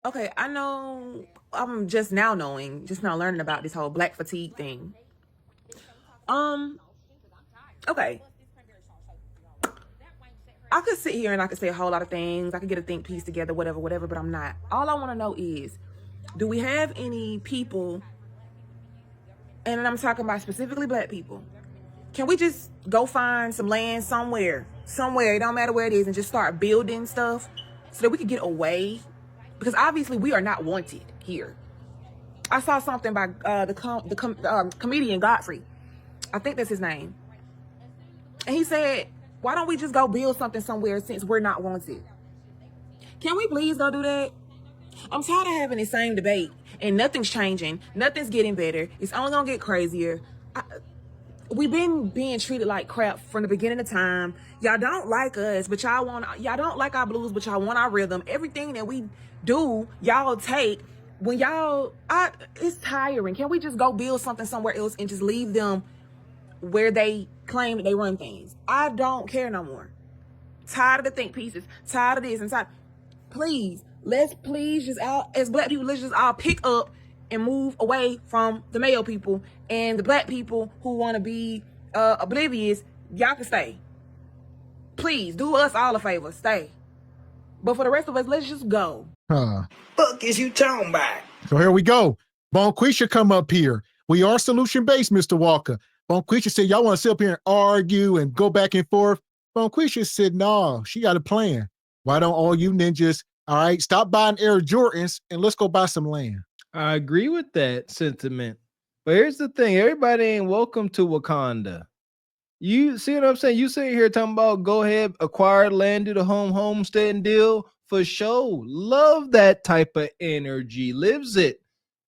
Okay, I know I'm just now knowing, just now learning about this whole black fatigue thing. Um, okay. I could sit here and I could say a whole lot of things. I could get a think piece together, whatever, whatever, but I'm not. All I want to know is, do we have any people, and I'm talking about specifically black people, can we just go find some land somewhere, it don't matter where it is, and just start building stuff so that we could get away? Because obviously we are not wanted here. I saw something by the comedian Godfrey. I think that's his name. And he said, why don't we just go build something somewhere since we're not wanted? Can we please go do that? I'm tired of having the same debate and nothing's changing. Nothing's getting better. It's only going to get crazier. We've been being treated like crap from the beginning of time. Y'all don't like us, but y'all don't like our blues, but y'all want our rhythm. Everything that we do, y'all take. It's tiring. Can we just go build something somewhere else and just leave them where they claim that they run things? I don't care no more. Tired of the think pieces. Tired of this and tired. Let's please just all, as black people, let's just all pick up and move away from the male people, and the black people who want to be oblivious, y'all can stay. Please do us all a favor, stay. But for the rest of us, let's just go. Fuck is you talking about? So here we go. Bonquisha come up here. We are solution-based, Mr. Walker. Bonquisha said, y'all want to sit up here and argue and go back and forth? Bonquisha said, no, she got a plan. Why don't all you ninjas, all right, stop buying Air Jordans and let's go buy some land? I agree with that sentiment. But here's the thing. Everybody ain't welcome to Wakanda. You see what I'm saying? You sitting here talking about go ahead, acquire land, do the homesteading deal for sure. Love that type of energy. Lives it.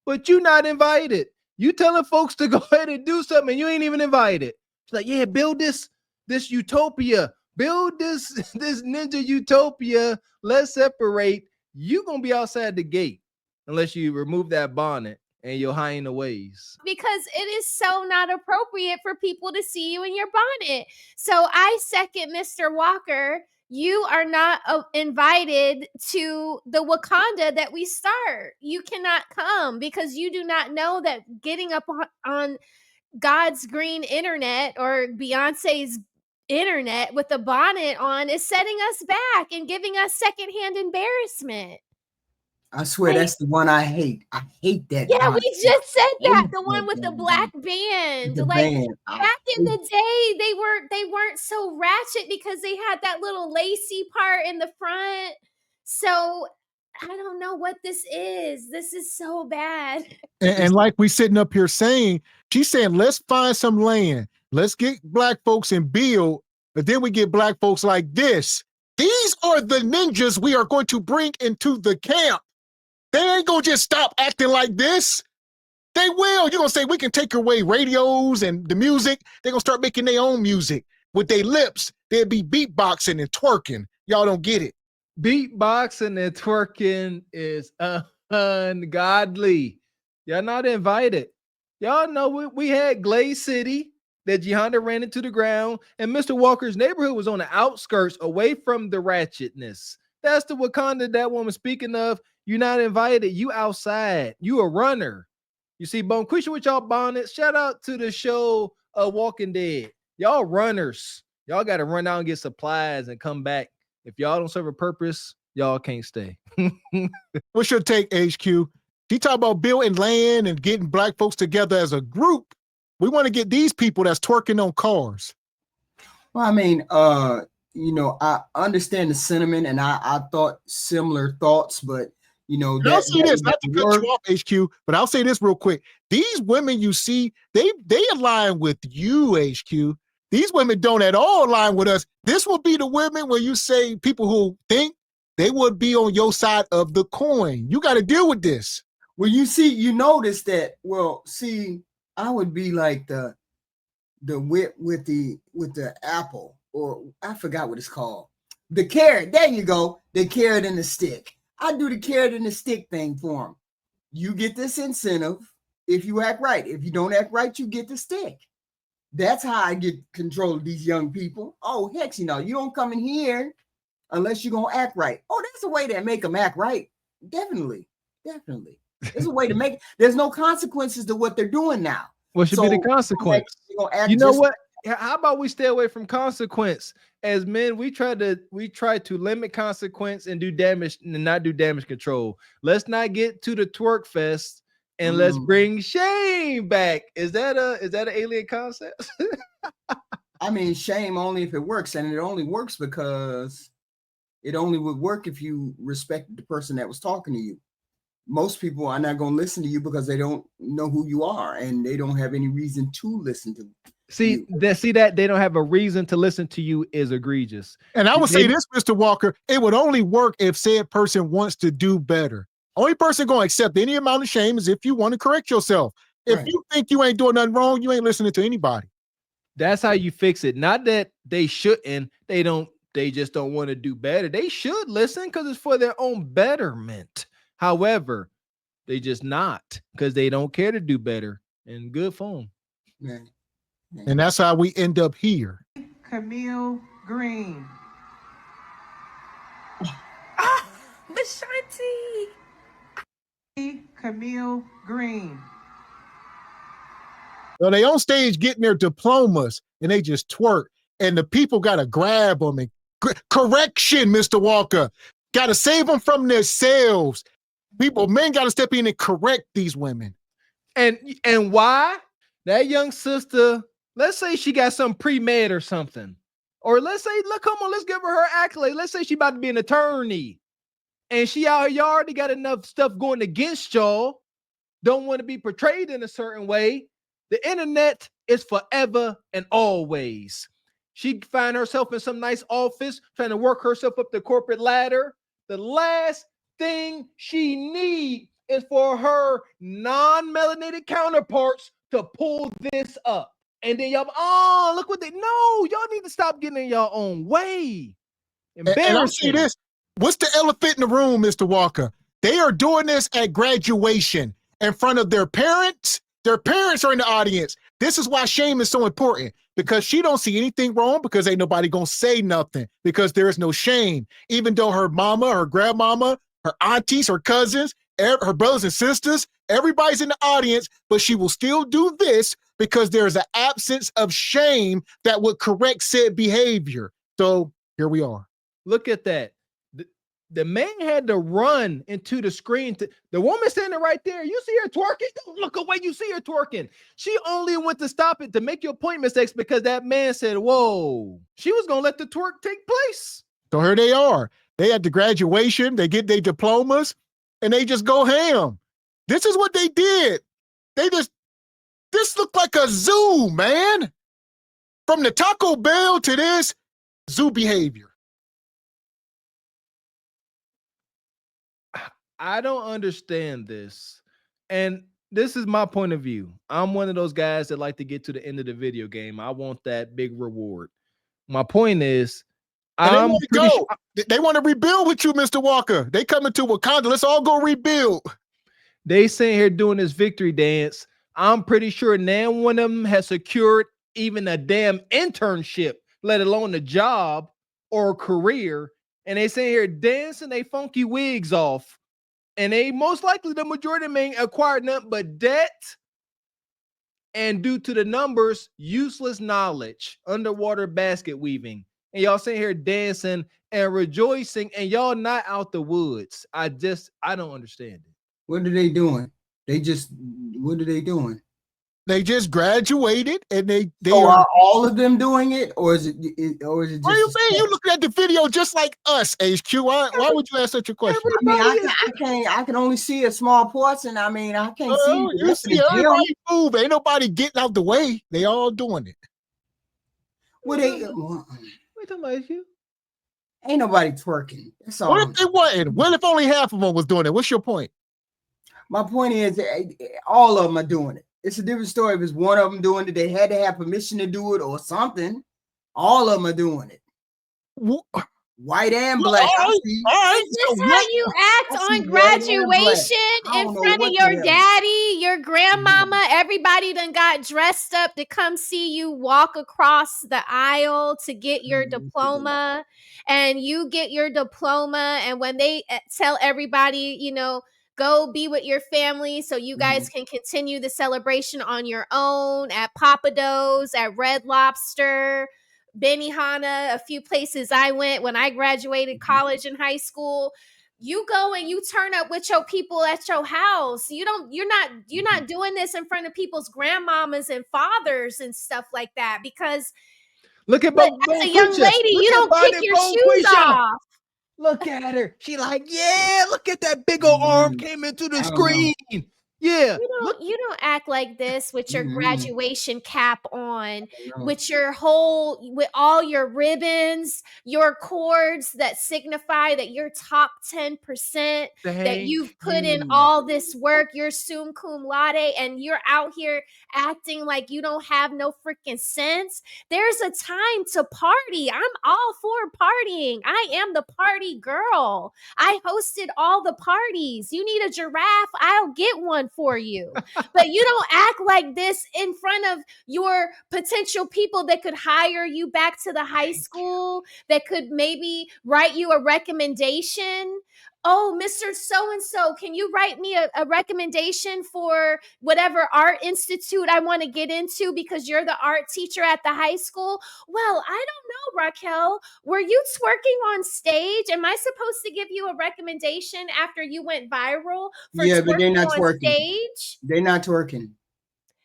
But you not invited. You telling folks to go ahead and do something and you ain't even invited. It's like, yeah, build this utopia. Build this ninja utopia. Let's separate. You gonna be outside the gate unless you remove that bonnet and your hyena ways. Because it is so not appropriate for people to see you in your bonnet. So I second Mr. Walker. You are not invited to the Wakanda that we start. You cannot come because you do not know that getting up on God's green internet or Beyonce's internet with the bonnet on is setting us back and giving us secondhand embarrassment. I swear that's the one I hate. I hate that. Yeah, we just said that. The one with the black band. Like back in the day, they weren't so ratchet because they had that little lacy part in the front. So I don't know what this is. This is so bad. And like we sitting up here saying, she's saying, let's find some land. Let's get black folks and build. But then we get black folks like this. These are the ninjas we are going to bring into the camp. They ain't gonna just stop acting like this. They will. You're gonna say we can take away radios and the music. They're gonna start making their own music with their lips. They'll be beatboxing and twerking. Y'all don't get it. Beatboxing and twerking is ungodly. Y'all not invited. Y'all know we had Glaze City that Honda ran into the ground, and Mr. Walker's neighborhood was on the outskirts away from the ratchetness. That's the Wakanda that woman speaking of. You're not invited. You outside. You a runner. You see, Bonquisha with y'all bonnets. Shout out to the show Walking Dead. Y'all runners. Y'all got to run out and get supplies and come back. If y'all don't serve a purpose, y'all can't stay. What's your take, HQ? She talk about building land and getting black folks together as a group. We want to get these people that's twerking on cars. Well, I mean, I understand the sentiment, and I thought similar thoughts, but I'll say this, not to cut you off, HQ, but I'll say this real quick. These women you see, they align with you, HQ. These women don't at all align with us. This will be the women where you say people who think they would be on your side of the coin. You got to deal with this. Well, you notice that. Well, see, I would be like the whip with the apple, or I forgot what it's called. The carrot. There you go. The carrot and the stick. I do the carrot and the stick thing for them. You get this incentive if you act right. If you don't act right, you get the stick. That's how I get control of these young people. Oh, heck, you don't come in here unless you're going to act right. Oh, that's the way they make them act right. definitely. There's a way to make. There's no consequences to what they're doing now. What should be the consequence? You know what? How about we stay away from consequence? As men, we try to limit consequence and do damage and not do damage control. Let's not get to the twerk fest and let's bring shame back. Is that an alien concept? I mean, shame only if it works, and it only works because it only would work if you respected the person that was talking to you. Most people are not going to listen to you because they don't know who you are and they don't have any reason to listen to you. See that they don't have a reason to listen to you is egregious. And I would say this, Mr. Walker, it would only work if said person wants to do better. Only person going to accept any amount of shame is if you want to correct yourself. If you think you ain't doing nothing wrong, you ain't listening to anybody. That's how you fix it. Not that they shouldn't. They just don't want to do better. They should listen because it's for their own betterment. However, they just not because they don't care to do better. And good for them. And that's how we end up here. Camille Green. Bashanti. Camille Green. So they on stage getting their diplomas and they just twerk. And the people got to grab them and correction, Mr. Walker. Got to save them from themselves. Men got to step in and correct these women. And why? That young sister, let's say she got some pre-med or something. Or let's say, look, come on, let's give her accolade. Let's say she about to be an attorney. And she out here, y'all already got enough stuff going against y'all. Don't want to be portrayed in a certain way. The internet is forever and always. She find herself in some nice office, trying to work herself up the corporate ladder. The last thing she need is for her non-melanated counterparts to pull this up. And then y'all, look what y'all need to stop getting in your own way. Embarrassing. And I see this. What's the elephant in the room, Mr. Walker? They are doing this at graduation in front of their parents. Their parents are in the audience. This is why shame is so important, because she don't see anything wrong because ain't nobody gonna say nothing because there is no shame. Even though her mama, her grandmama, her aunties, her cousins, her brothers and sisters, everybody's in the audience, but she will still do this because there's an absence of shame that would correct said behavior. So here we are. Look at that. The man had to run into the screen. The woman standing right there. You see her twerking? Don't look away. You see her twerking. She only went to stop it to make your point mistakes because that man said, whoa. She was going to let the twerk take place. So here they are. They at the graduation. They get their diplomas and they just go ham. This is what they did. This looked like a zoo, man. From the Taco Bell to this, zoo behavior. I don't understand this. And this is my point of view. I'm one of those guys that like to get to the end of the video game. I want that big reward. My point is, they want to rebuild with you, Mr. Walker. They coming to Wakanda. Let's all go rebuild. They sitting here doing this victory dance. I'm pretty sure now one of them has secured even a damn internship, let alone a job or a career. And they sitting here dancing they funky wigs off. And they most likely, the majority of men acquired nothing but debt. And due to the numbers, useless knowledge, underwater basket weaving. And y'all sitting here dancing and rejoicing, and y'all not out the woods. I don't understand it. What are they doing? What are they doing? They just graduated, and they are all of them doing it, or is it just? What do you mean? You looking at the video just like us, HQ? Why would you ask such a question? I can only see a small portion. I mean, I can't see. You see everybody move. Ain't nobody getting out the way. They all doing it. What they? Wait talking about you? Ain't nobody twerking. That's all. What if they wasn't? What if only half of them was doing it? What's your point? My point is, all of them are doing it. It's a different story if it's one of them doing it. They had to have permission to do it or something. All of them are doing it. white and black. All right, all right. Is So this how what? you I act see on white and black. graduation I in don't know front of what your the hell. daddy, your grandmama? Everybody done got dressed up to come see you walk across the aisle to get your diploma, and you get your diploma, and when they tell everybody, you know, go be with your family so you guys can continue the celebration on your own at Papa Do's, at Red Lobster, Benihana, a few places I went when I graduated college and high school. You go and you turn up with your people at your house. You're not doing this in front of people's grandmamas and fathers and stuff like that, because Look at as a young lady, you don't kick your shoes off. Look at her. She like, yeah, look at that big old arm came into the I don't know. screen. Yeah. You don't act like this with your graduation cap on, know. with all your ribbons, your cords that signify that you're top 10%, that you've put in all this work, you're sum cum laude, and you're out here acting like you don't have no freaking sense. There's a time to party. I'm all for partying. I am the party girl. I hosted all the parties. You need a giraffe, I'll get one for you. But you don't act like this in front of your potential people that could hire you back to the high school, that could maybe write you a recommendation. Oh, Mr. So-and-so, can you write me a recommendation for whatever art institute I want to get into because you're the art teacher at the high school? Well, I don't know, Raquel. Were you twerking on stage? Am I supposed to give you a recommendation after you went viral for but they're not on twerking. stage? They're not twerking.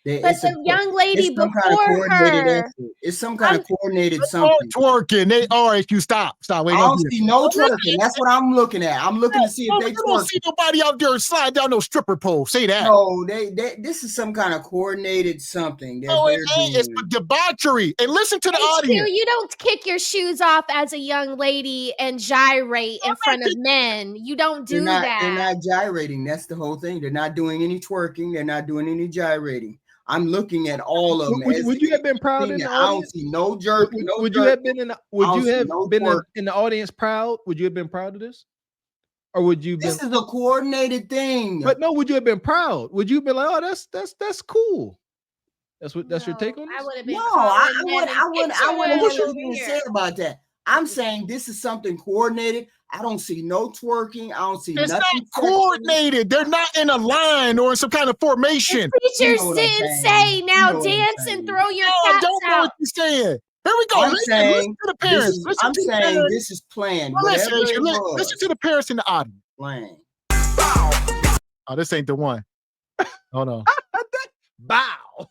But the young lady before her, it's some kind of coordinated All something. twerking. They are. If you stop. Wait, I don't see no twerking. That's what I'm looking at. I'm looking to see if they You don't twerk. see nobody out there slide down no stripper pole. Say that. No, this is some kind of coordinated something. It's debauchery. And listen to the audience. You don't kick your shoes off as a young lady and gyrate in front of men. You don't do that. They're not gyrating. That's the whole thing. They're not doing any twerking. They're not doing any gyrating. I'm looking at all of them. Would you have been proud in the audience? I don't see no jerk. Would you have been in the audience proud? Would you have been proud of this? Or would you This is a coordinated thing. But no, would you have been proud? Would you have been like, oh, that's cool? That's your take on this? I would have been. No, I wouldn't have What anything to say about that. I'm saying this is something coordinated. I don't see no twerking. I don't see it's nothing. It's not coordinated. They're not in a line or in some kind of formation. The teachers didn't say, now dance and throw your caps I don't know what you're saying. Here we go. Listen to the parents. I'm saying this is planned. Listen to the parents in the audience. Playing. Oh, this ain't the one. Hold on. Bow.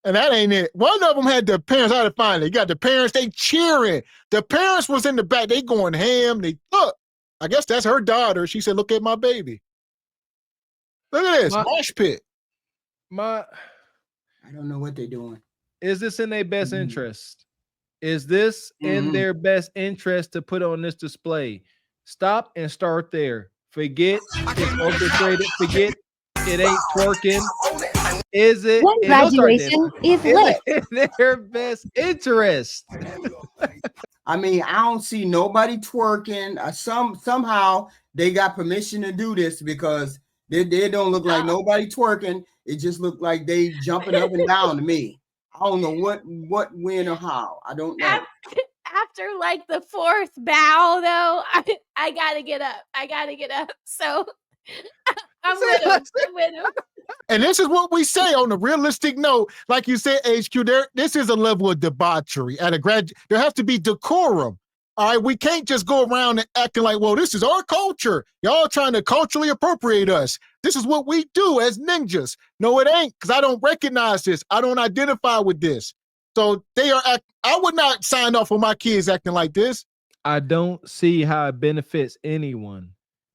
And that ain't it. One of them had the parents. How to find it? You got the parents. They cheering. The parents was in the back. They going ham. They look. I guess that's her daughter. She said, "Look at my baby. Look at this mosh pit." I don't know what they're doing. Is this in their best interest? Is this in their best interest to put on this display? Stop and start there. Forget it's orchestrated. Forget it ain't twerking. Is it? When graduation is lit. In their best interest. I mean, I don't see nobody twerking. Somehow they got permission to do this because they don't look like nobody twerking. It just looked like they jumping up and down to me. I don't know what, when, or how. I don't know. After like the fourth bow, though, I gotta get up. So I'm with him. And this is what we say on a realistic note. Like you said, HQ, this is a level of debauchery. At a there has to be decorum. All right, we can't just go around and acting like, well, this is our culture. Y'all trying to culturally appropriate us. This is what we do as ninjas. No, it ain't, because I don't recognize this. I don't identify with this. So I would not sign off on my kids acting like this. I don't see how it benefits anyone.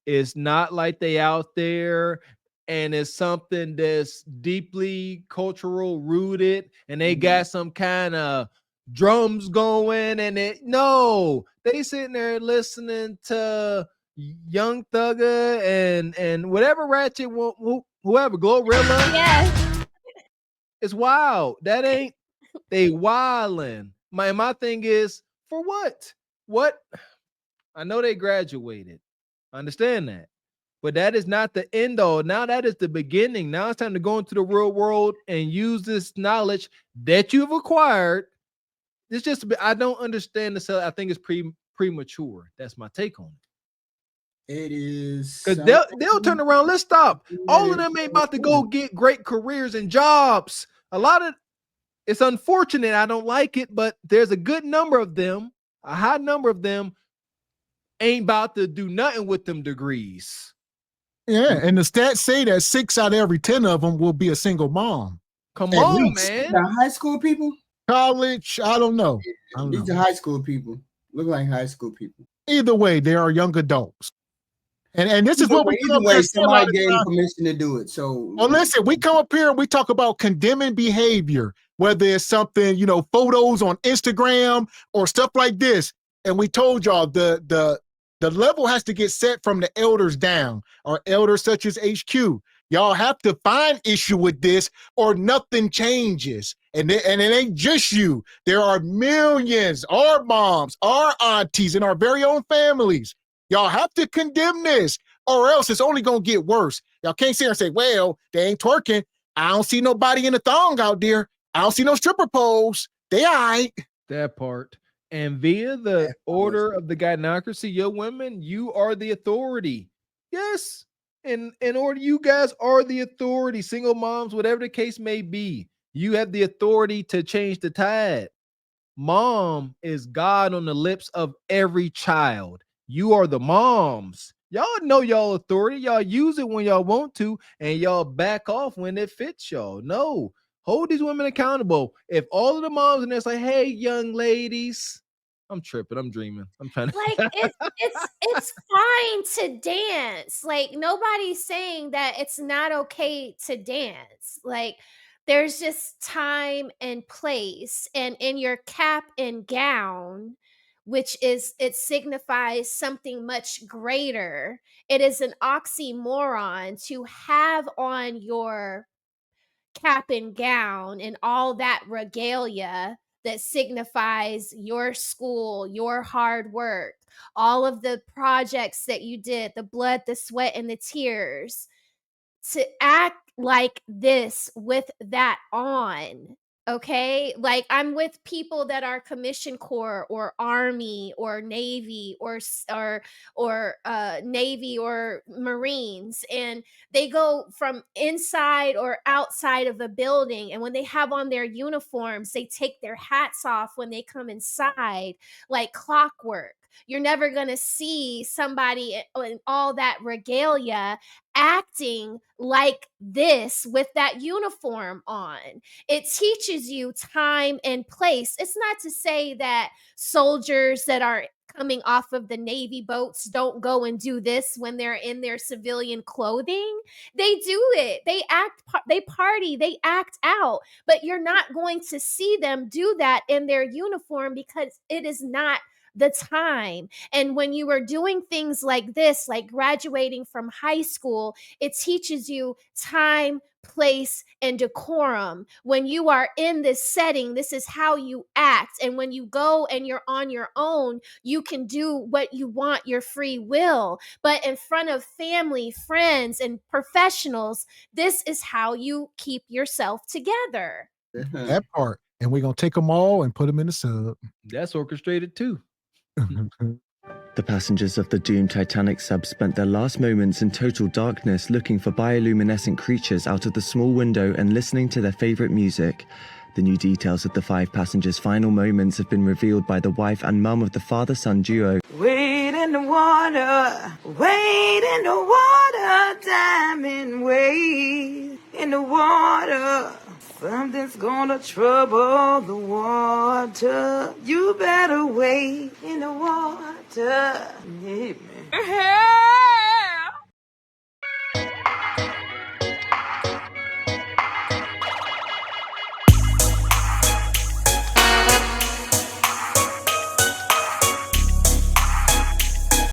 It's not like they out there and it's something that's deeply cultural rooted and they got some kind of drums going and they sitting there listening to Young Thugger and whatever ratchet whoever Glorilla. Yes. It's wild. That ain't they wildin'. My thing is For what? What? I know they graduated. I understand that. But that is not the end all. Now that is the beginning. Now it's time to go into the real world and use this knowledge that you've acquired. It's just I don't understand the cell. I think it's premature. That's my take on it. It is Because they'll turn around. Let's stop. All of them ain't about to go get great careers and jobs. A lot of it's unfortunate. I don't like it, but there's a good number of them, a high number of them, ain't about to do nothing with them degrees. Yeah, and the stats say that 6 out of every 10 of them will be a single mom. Come At on, least. man. The high school people? College, I don't know. These are high school people. Look like high school people. Either way, they are young adults. And this is what we either way, somebody gave permission to do it. So well, listen, we come up here and we talk about condemning behavior, whether it's something, photos on Instagram or stuff like this. And we told y'all the level has to get set from the elders down, or elders such as HQ. Y'all have to find issue with this or nothing changes. And it ain't just you. There are millions, our moms, our aunties, and our very own families. Y'all have to condemn this, or else it's only going to get worse. Y'all can't sit here and say, well, they ain't twerking. I don't see nobody in a thong out there. I don't see no stripper poles. They all right. That part. And via the order of the gynocracy, your women, you are the authority. Yes. In order, you guys are the authority. Single moms, whatever the case may be, you have the authority to change the tide. Mom is God on the lips of every child. You are the moms. Y'all know y'all authority. Y'all use it when y'all want to, and y'all back off when it fits y'all. No, hold these women accountable. If all of the moms in there say, hey, young ladies, I'm tripping. I'm dreaming. I'm trying to like it's fine to dance. Like nobody's saying that it's not okay to dance. Like there's just time and place, and in your cap and gown, which is it signifies something much greater. It is an oxymoron to have on your cap and gown and all that regalia that signifies your school, your hard work, all of the projects that you did, the blood, the sweat, and the tears, to act like this with that on. Okay, like I'm with people that are commission corps or army or navy or navy or marines, and they go from inside or outside of a building, and when they have on their uniforms, they take their hats off when they come inside like clockwork. You're never going to see somebody in all that regalia acting like this with that uniform on. It teaches you time and place. It's not to say that soldiers that are coming off of the Navy boats don't go and do this when they're in their civilian clothing. They do it. They they party, they act out, but you're not going to see them do that in their uniform because it is not the time. And when you are doing things like this, like graduating from high school, it teaches you time, place, and decorum. When you are in this setting, this is how you act. And when you go and you're on your own, you can do what you want, your free will. But in front of family, friends, and professionals, this is how you keep yourself together. That part. And we're going to take them all and put them in the sub. That's orchestrated too. The passengers of the doomed Titanic sub spent their last moments in total darkness looking for bioluminescent creatures out of the small window and listening to their favorite music. The new details of the 5 passengers' final moments have been revealed by the wife and mum of the father-son duo. Wade in the water, wade in the water, diamond wade in the water. Something's gonna trouble the water. You better wade in the water. Yeah, man.